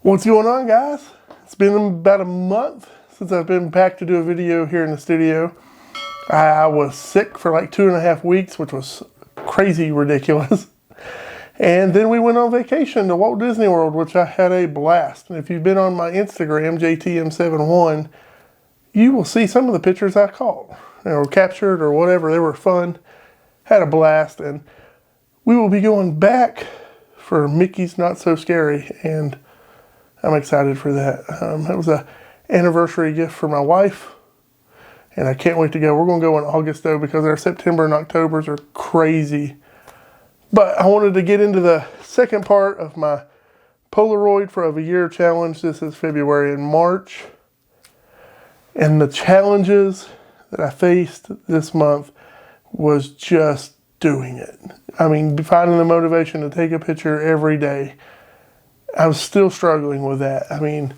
What's going on, guys? It's been about a month since I've been back to do a video here in the studio. I was sick for like 2.5 weeks, which was crazy ridiculous. And then we went on vacation to Walt Disney World, which I had a blast. And if you've been on my Instagram, JTM71, you will see some of the pictures I caught or captured or whatever. They were fun. Had a blast. And we will be going back for Mickey's Not So Scary. And I'm excited for that. That was an anniversary gift for my wife. And I can't wait to go. We're going to go in August, though, because our September and Octobers are crazy. But I wanted to get into the second part of my Polaroid for a year challenge. This is February and March. And the challenges that I faced this month was just doing it. I mean, finding the motivation to take a picture every day. I was still struggling with that. I mean,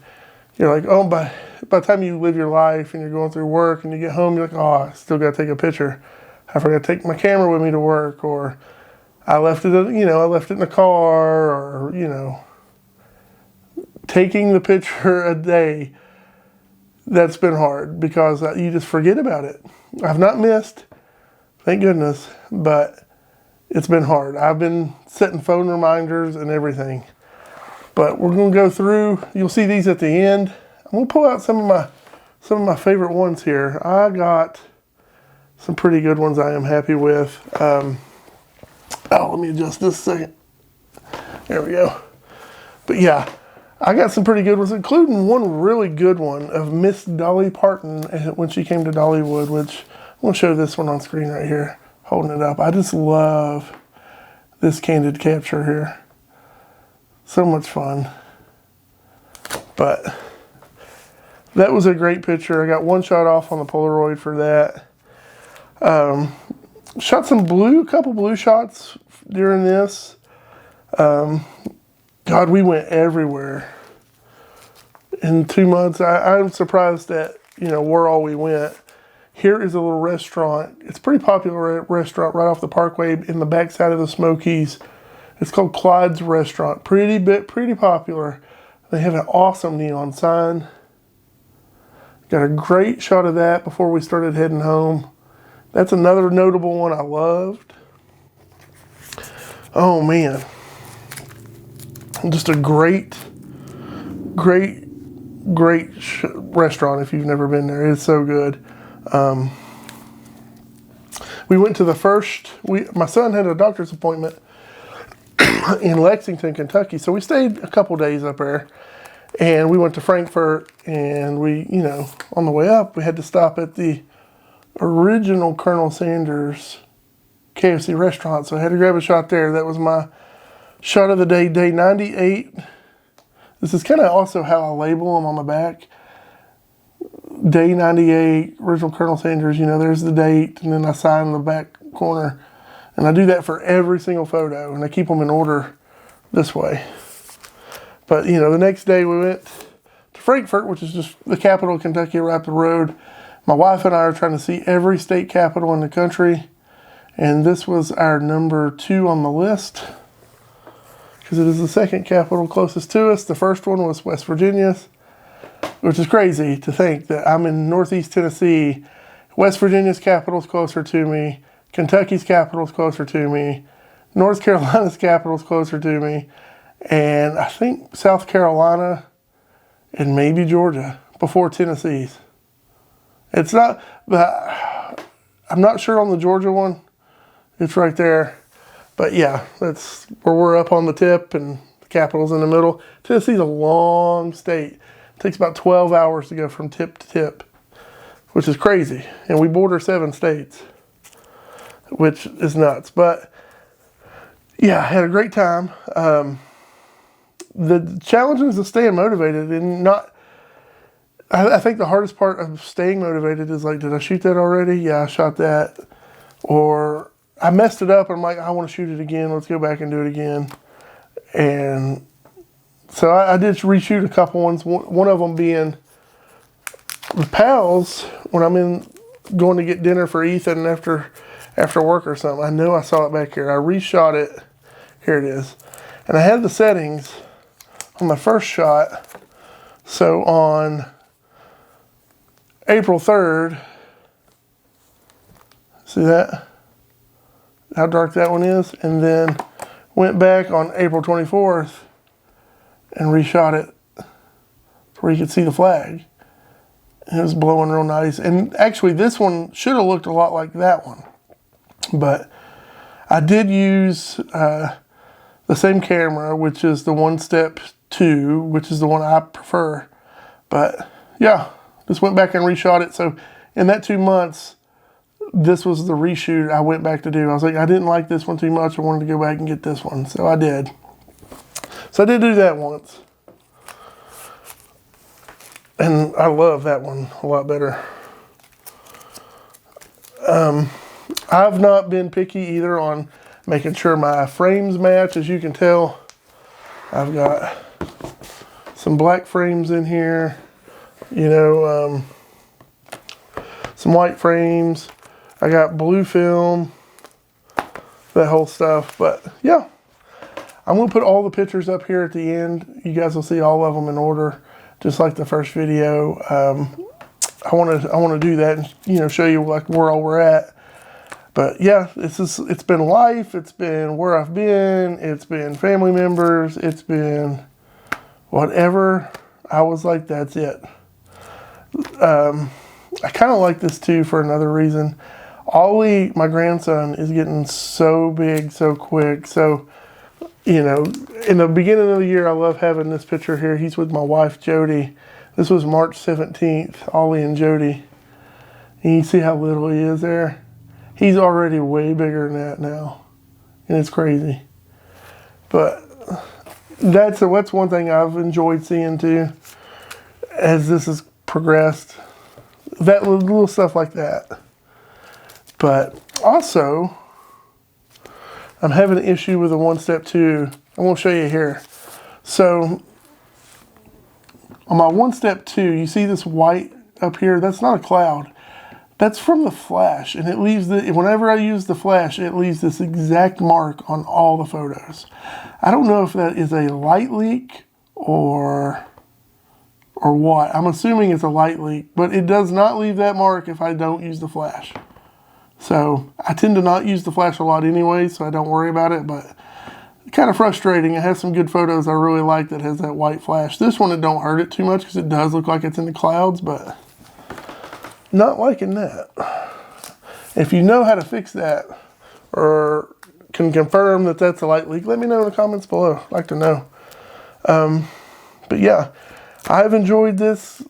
you're like, oh, by the time you live your life and you're going through work and you get home, you're like, oh, I still got to take a picture. I forgot to take my camera with me to work, or I left it, I left it in the car, or, taking the picture a day. That's been hard because you just forget about it. I've not missed, thank goodness, but it's been hard. I've been setting phone reminders and everything. But we're going to go through. You'll see these at the end. I'm going to pull out some of my favorite ones here. I got some pretty good ones I am happy with. Let me adjust this a second. There we go. But yeah, I got some pretty good ones, including one really good one of Miss Dolly Parton when she came to Dollywood, which I'm going to show this one on screen right here, holding it up. I just love this candid capture here. So much fun. But that was a great picture. I got one shot off on the Polaroid for that. Shot a couple blue shots during this. God, we went everywhere. In 2 months, I'm surprised that, where all we went. Here is a little restaurant. It's a pretty popular restaurant right off the Parkway in the backside of the Smokies. It's called Clyde's Restaurant. Pretty popular. They have an awesome neon sign. Got a great shot of that before we started heading home. That's another notable one I loved. Oh man. Just a great restaurant if you've never been there. It's so good. We went to the first, my son had a doctor's appointment in Lexington, Kentucky. So we stayed a couple days up there, and we went to Frankfurt, and we, on the way up, we had to stop at the original Colonel Sanders KFC restaurant. So I had to grab a shot there. That was my shot of the day, day 98. This is kind of also how I label them on the back. Day 98, original Colonel Sanders, there's the date, and then I sign in the back corner. And I do that for every single photo, and I keep them in order this way. But, the next day we went to Frankfurt, which is just the capital of Kentucky, right up the road. My wife and I are trying to see every state capital in the country, and this was our number 2 on the list, because it is the second capital closest to us. The first one was West Virginia, which is crazy to think that I'm in Northeast Tennessee. West Virginia's capital is closer to me. Kentucky's capital is closer to me. North Carolina's capital is closer to me. And I think South Carolina and maybe Georgia before Tennessee's. It's not, but I'm not sure on the Georgia one. It's right there. But yeah, that's where we're up on the tip and the capital's in the middle. Tennessee's a long state. It takes about 12 hours to go from tip to tip, which is crazy. And we border 7 states. Which is nuts. But yeah, I had a great time. The challenge is to staying motivated and not. I think the hardest part of staying motivated is like, did I shoot that already? Yeah, I shot that. Or I messed it up and I'm like, I want to shoot it again. Let's go back and do it again. And so I did reshoot a couple ones. One of them being the pals when I'm going to get dinner for Ethan after work or something. I know I saw it back here. I reshot it. Here it is. And I had the settings on the first shot. So on April 3rd, see that? How dark that one is? And then went back on April 24th and reshot it where you could see the flag. It was blowing real nice. And actually this one should have looked a lot like that one. But I did use the same camera, which is the 1-step 2, which is the one I prefer. But yeah, just went back and reshot it. So in that 2 months, this was the reshoot I went back to do. I was like, I didn't like this one too much. I wanted to go back and get this one. So I did. So I did do that once. And I love that one a lot better. I've not been picky either on making sure my frames match. As you can tell, I've got some black frames in here, you know, some white frames. I got blue film, that whole stuff. But yeah, I'm going to put all the pictures up here at the end. You guys will see all of them in order, just like the first video. I want to do that and, you know, show you like where all we're at. But yeah, it's been life, it's been where I've been, it's been family members, it's been whatever. I was like, that's it. I kind of like this too for another reason. Ollie, my grandson, is getting so big so quick. So, you know, in the beginning of the year, I love having this picture here. He's with my wife, Jody. This was March 17th, Ollie and Jody. And you see how little he is there? He's already way bigger than that now. And it's crazy. But that's one thing I've enjoyed seeing too, as this has progressed. That little stuff like that. But also, I'm having an issue with the 1-step 2. I'm going to show you here. So, on my 1-step 2, you see this white up here? That's not a cloud. That's from the flash, and it leaves whenever I use the flash, it leaves this exact mark on all the photos. I don't know if that is a light leak or what. I'm assuming it's a light leak, but it does not leave that mark if I don't use the flash. So I tend to not use the flash a lot anyway, so I don't worry about it, but kind of frustrating. I have some good photos I really like that has that white flash. This one, it don't hurt it too much because it does look like it's in the clouds, but not liking that. If you know how to fix that or can confirm that that's a light leak, let me know in the comments below. I'd like to know. But yeah, I've enjoyed this.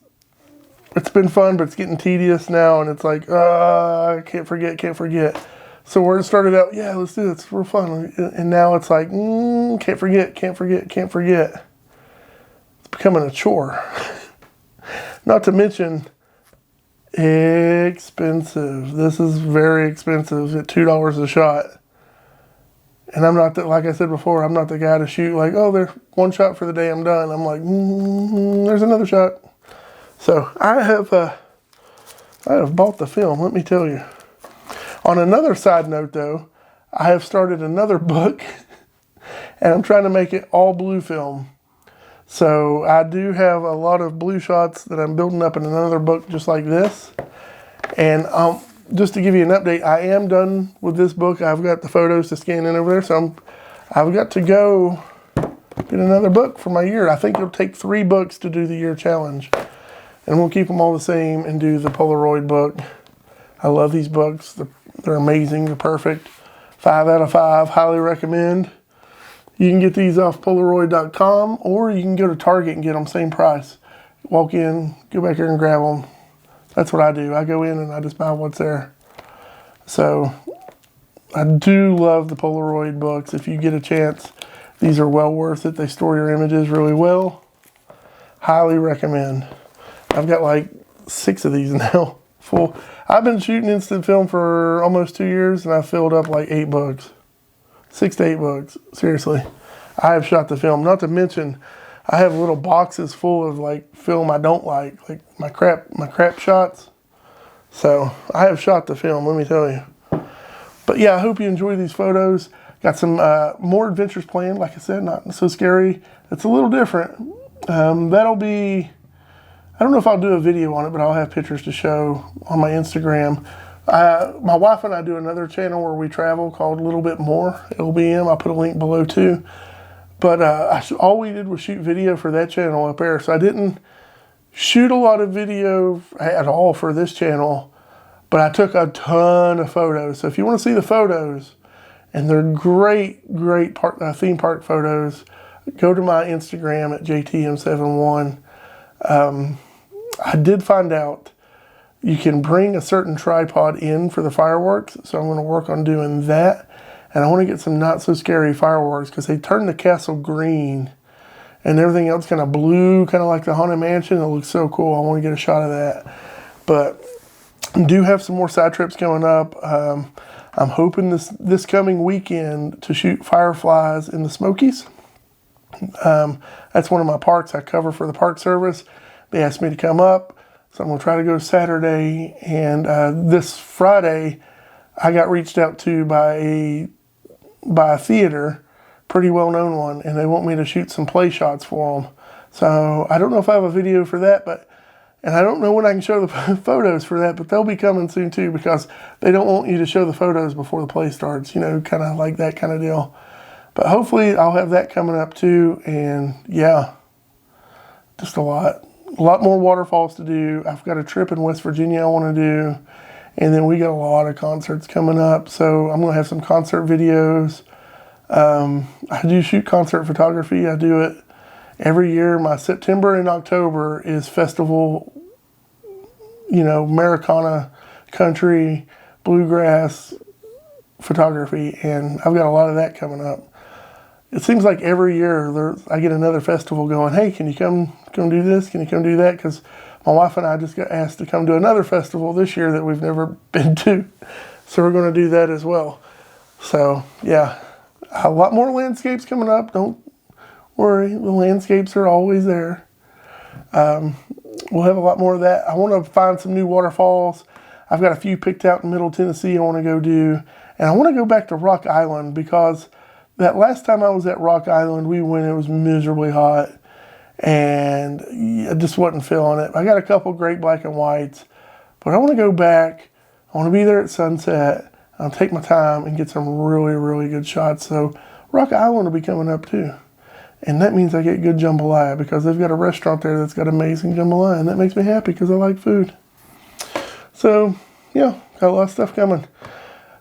It's been fun, but it's getting tedious now, and it's like, can't forget. So where it started out, yeah, let's do this, it's real fun. And now it's like, can't forget. It's becoming a chore. Not to mention, expensive. This is very expensive at $2 a shot. And I'm not that, like I said before, I'm not the guy to shoot like, oh, there's one shot for the day, I'm done. I'm like, there's another shot. So I have bought the film, let me tell you. On another side note though, I have started another book and I'm trying to make it all blue film. So I do have a lot of blue shots that I'm building up in another book just like this. And just to give you an update, I am done with this book. I've got the photos to scan in over there. So I've got to go get another book for my year. I think it'll take 3 books to do the year challenge. And we'll keep them all the same and do the Polaroid book. I love these books. They're amazing. They're perfect. 5 out of 5. Highly recommend. You can get these off Polaroid.com, or you can go to Target and get them same price. Walk in, go back here and grab them. That's what I do. I go in and I just buy what's there. So I do love the Polaroid books. If you get a chance, these are well worth it. They store your images really well. Highly recommend. I've got like 6 of these now full. I've been shooting instant film for almost 2 years, and I filled up like 8 books. 6 to 8 books. Seriously. I have shot the film. Not to mention, I have little boxes full of like film I don't like my crap shots. So I have shot the film, let me tell you. But yeah, I hope you enjoy these photos. Got some more adventures planned. Like I said, not so scary. it's a little different. That'll be, I don't know if I'll do a video on it, but I'll have pictures to show on my Instagram. My wife and I do another channel where we travel called A Little Bit More, LBM. I'll put a link below too. But all we did was shoot video for that channel up there. So I didn't shoot a lot of video at all for this channel, but I took a ton of photos. So if you want to see the photos, and they're great theme park photos, go to my Instagram at JTM71. I did find out you can bring a certain tripod in for the fireworks, so I'm going to work on doing that. And I want to get some not so scary fireworks because they turn the castle green and everything else kind of blue, kind of like the Haunted Mansion. It looks so cool. I want to get a shot of that. But I do have some more side trips coming up. I'm hoping this coming weekend to shoot fireflies in the Smokies. That's one of my parks I cover for the Park Service. They asked me to come up, so I'm going to try to go Saturday. And this Friday, I got reached out to by a theater, pretty well-known one, and they want me to shoot some play shots for them. So I don't know if I have a video for that, and I don't know when I can show the photos for that, but they'll be coming soon too, because they don't want you to show the photos before the play starts, you know, kind of like that kind of deal. But hopefully I'll have that coming up too, and yeah, just a lot more waterfalls to do. I've got a trip in West Virginia I want to do, and then we got a lot of concerts coming up, so I'm going to have some concert videos. I do shoot concert photography. I do it every year. My September and October is festival, you know, Americana, country, bluegrass photography, and I've got a lot of that coming up. It seems like every year I get another festival going, hey, can you come do this? Can you come do that? Because my wife and I just got asked to come to another festival this year that we've never been to. So we're going to do that as well. So, yeah, a lot more landscapes coming up. Don't worry, the landscapes are always there. We'll have a lot more of that. I want to find some new waterfalls. I've got a few picked out in Middle Tennessee I want to go do. And I want to go back to Rock Island, because that last time I was at Rock Island, we went, it was miserably hot, and I just wasn't feeling it. I got a couple great black and whites, but I want to go back. I want to be there at sunset. I'll take my time and get some really, really good shots. So Rock Island will be coming up too. And that means I get good jambalaya, because they've got a restaurant there that's got amazing jambalaya, and that makes me happy because I like food. So, yeah, got a lot of stuff coming.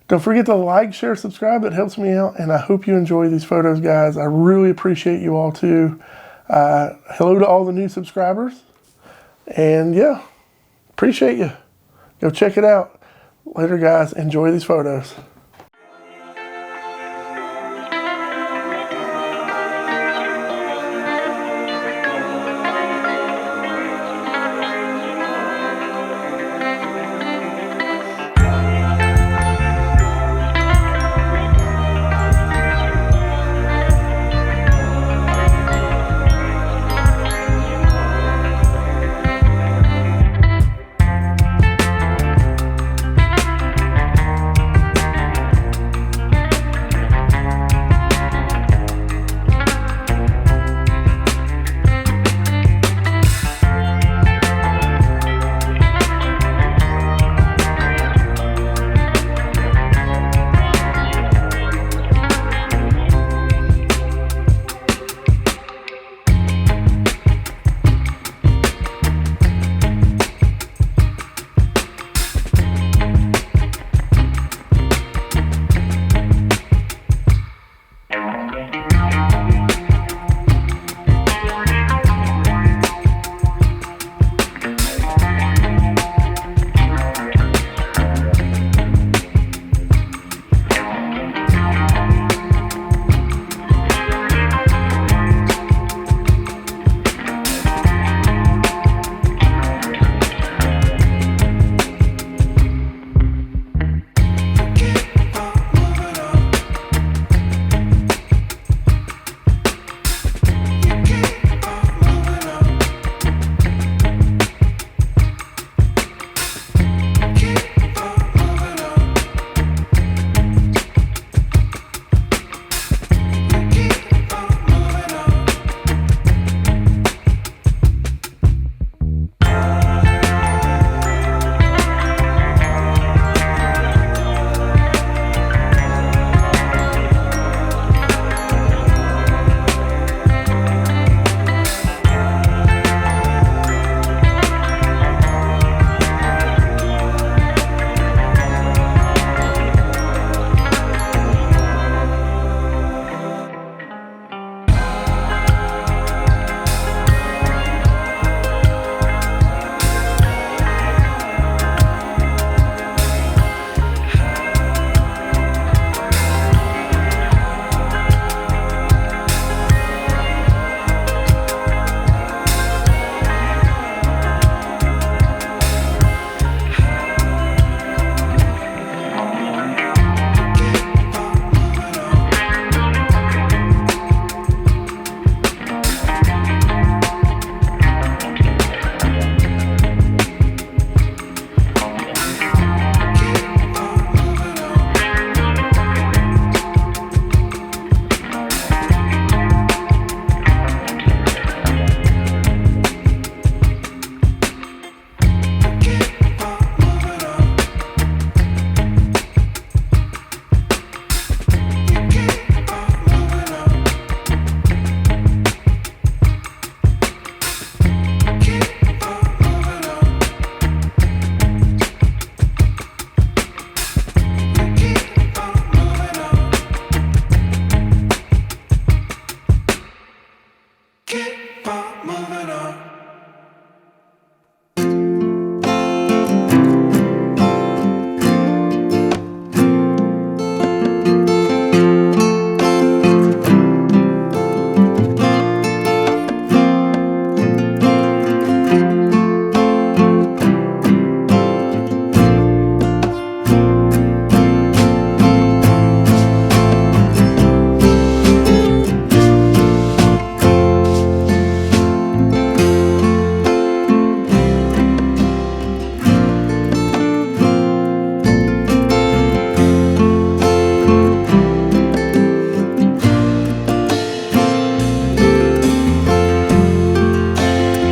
Don't forget to like, share, subscribe. That helps me out, and I hope you enjoy these photos, guys. I really appreciate you all, too. Hello to all the new subscribers. And, yeah, appreciate you. Go check it out. Later, guys. Enjoy these photos.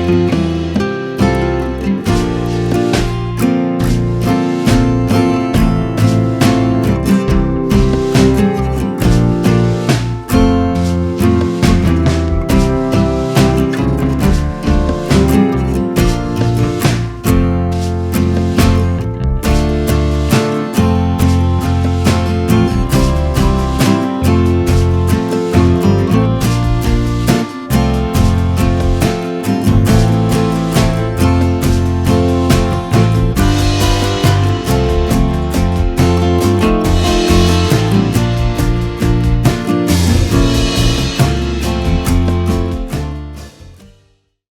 you.